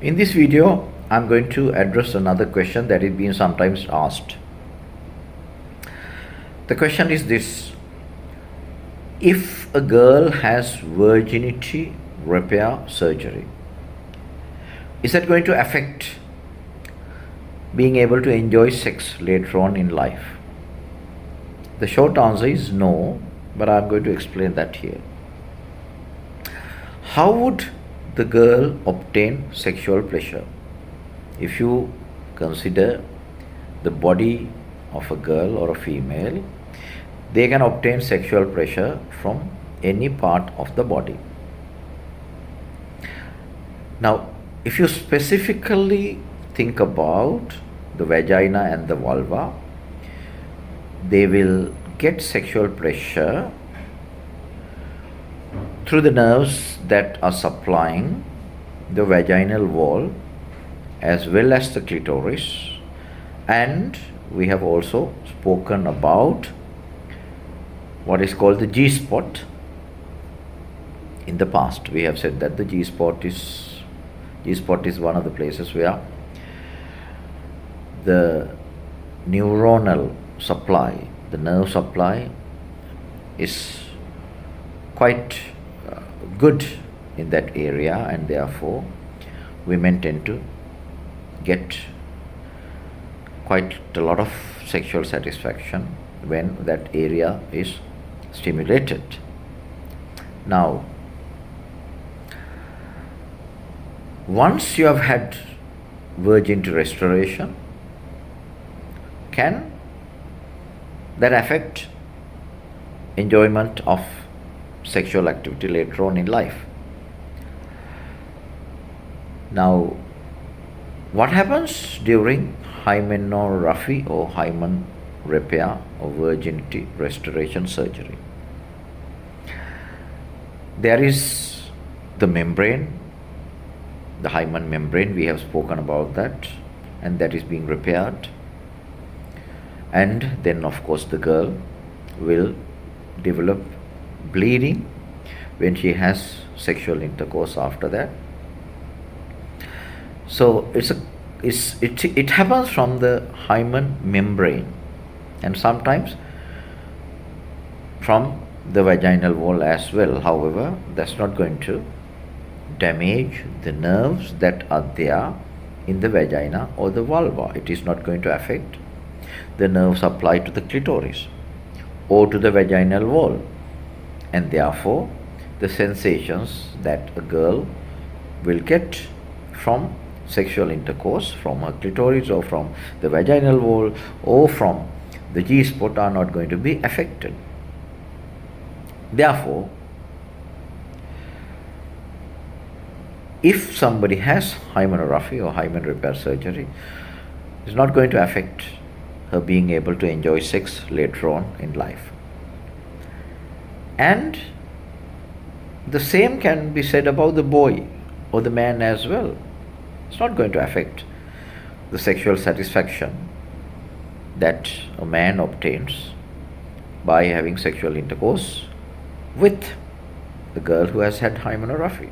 In this video, I'm going to address another question that is being sometimes asked. The question is this: if a girl has virginity repair surgery, is that going to affect being able to enjoy sex later on in life? The short answer is no, but I'm going to explain that here. How would the girl obtain sexual pleasure? If you consider the body of a girl or a female, they can obtain sexual pleasure from any part of the body. Now, if you specifically think about the vagina and the vulva, they will get sexual pleasure through the nerves that are supplying the vaginal wall as well as the clitoris, and we have also spoken about what is called the G-spot. In the past, we have said that the G-spot is one of the places where the neuronal supply, the nerve supply, is quite good in that area, and therefore women tend to get quite a lot of sexual satisfaction when that area is stimulated. Now, once you have had virginity restoration, can that affect enjoyment of sexual activity later on in life? Now, what happens during hymenopathy or hymen repair or virginity restoration surgery? There is the membrane, the hymen membrane, we have spoken about that, and that is being repaired. And then, of course, the girl will develop bleeding when she has sexual intercourse after that. So it happens from the hymen membrane, and sometimes from the vaginal wall as well. However, that's not going to damage the nerves that are there in the vagina or the vulva. It is not going to affect the nerve supply to the clitoris or to the vaginal wall, and therefore the sensations that a girl will get from sexual intercourse from her clitoris or from the vaginal wall or from the G-spot are not going to be affected. Therefore, if somebody has hymenopathy or hymen repair surgery, it's not going to affect her being able to enjoy sex later on in life. And the same can be said about the boy or the man as well. It's not going to affect the sexual satisfaction that a man obtains by having sexual intercourse with the girl who has had hymenopathy.